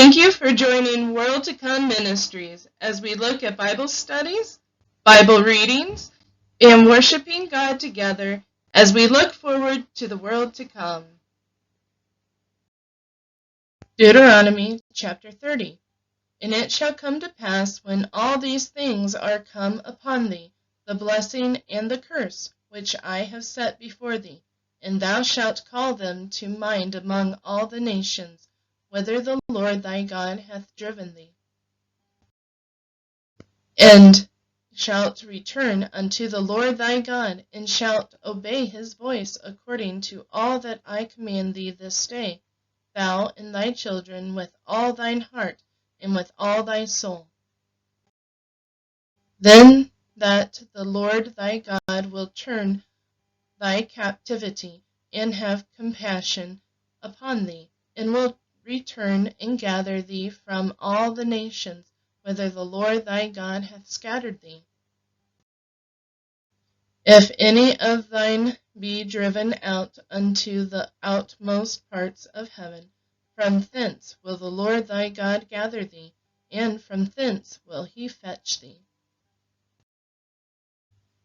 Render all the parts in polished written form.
Thank you for joining World to Come Ministries as we look at Bible studies, Bible readings, and worshiping God together as we look forward to the world to come. Deuteronomy chapter 30. And it shall come to pass when all these things are come upon thee, the blessing and the curse, which I have set before thee, and thou shalt call them to mind among all the nations, whither the Lord thy God hath driven thee, and shalt return unto the Lord thy God, and shalt obey his voice according to all that I command thee this day, thou and thy children with all thine heart and with all thy soul. Then that the Lord thy God will turn thy captivity, and have compassion upon thee, and will return and gather thee from all the nations whither the Lord thy God hath scattered thee. If any of thine be driven out unto the outmost parts of heaven, from thence will the Lord thy God gather thee, and from thence will he fetch thee.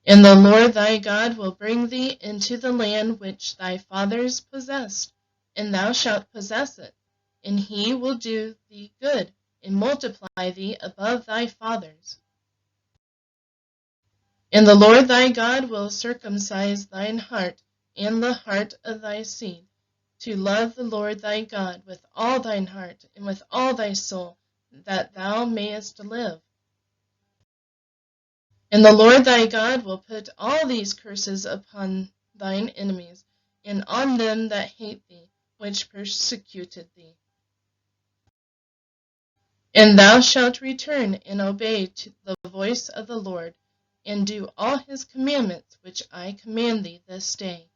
And the Lord thy God will bring thee into the land which thy fathers possessed, and thou shalt possess it, and he will do thee good, and multiply thee above thy fathers. And the Lord thy God will circumcise thine heart and the heart of thy seed, to love the Lord thy God with all thine heart and with all thy soul, that thou mayest live. And the Lord thy God will put all these curses upon thine enemies, and on them that hate thee, which persecuted thee. And thou shalt return and obey to the voice of the Lord, and do all his commandments which I command thee this day.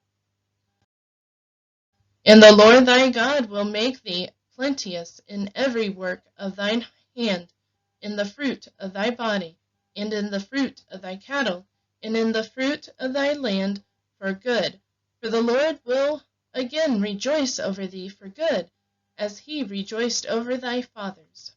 And the Lord thy God will make thee plenteous in every work of thine hand, in the fruit of thy body, and in the fruit of thy cattle, and in the fruit of thy land for good. For the Lord will again rejoice over thee for good, as he rejoiced over thy fathers.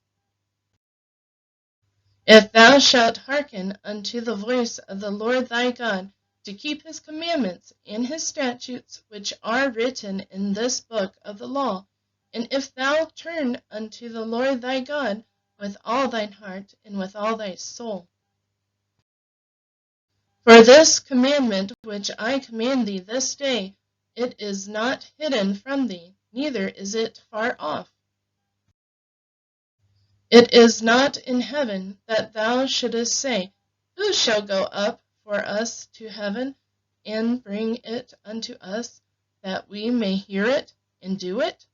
If thou shalt hearken unto the voice of the Lord thy God, to keep his commandments and his statutes which are written in this book of the law, and if thou turn unto the Lord thy God with all thine heart and with all thy soul. For this commandment which I command thee this day, it is not hidden from thee, neither is it far off. It is not in heaven, that thou shouldest say, Who shall go up for us to heaven, and bring it unto us, that we may hear it and do it?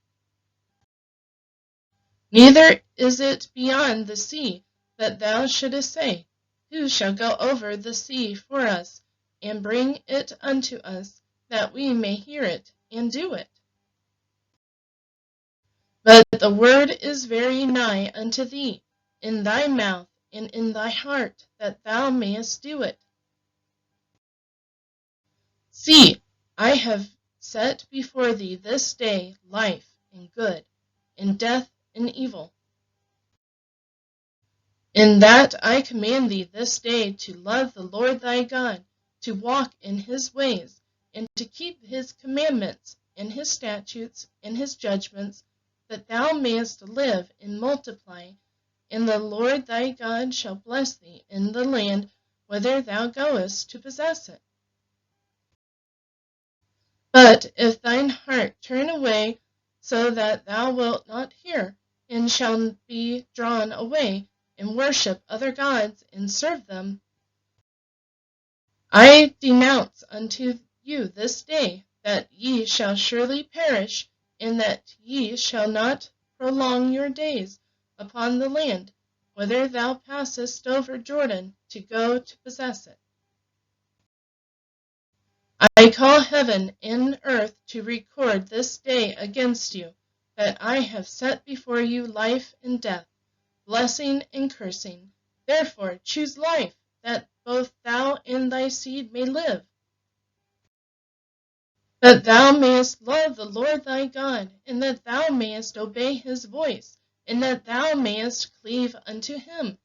Neither is it beyond the sea, that thou shouldest say, Who shall go over the sea for us, and bring it unto us, that we may hear it and do it? But the word is very nigh unto thee, in thy mouth and in thy heart, that thou mayest do it. See, I have set before thee this day life and good, and death and evil. In that I command thee this day to love the Lord thy God, to walk in his ways, and to keep his commandments, and his statutes, and his judgments, that thou mayest live and multiply, and the Lord thy God shall bless thee in the land whither thou goest to possess it. But if thine heart turn away, so that thou wilt not hear, and shall be drawn away, and worship other gods, and serve them, I denounce unto you this day that ye shall surely perish, and that ye shall not prolong your days upon the land, whither thou passest over Jordan to go to possess it. I call heaven and earth to record this day against you, that I have set before you life and death, blessing and cursing. Therefore choose life, that both thou and thy seed may live, that thou mayest love the Lord thy God, and that thou mayest obey his voice, and that thou mayest cleave unto him.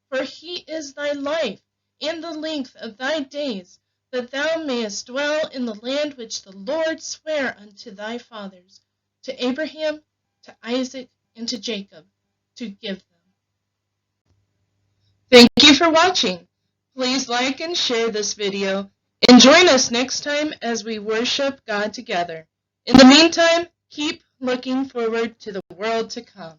For he is thy life, and the length of thy days, that thou mayest dwell in the land which the Lord sware unto thy fathers, to Abraham, to Isaac, and to Jacob, to give them. Thank you for watching. Please like and share this video, and join us next time as we worship God together. In the meantime, keep looking forward to the world to come.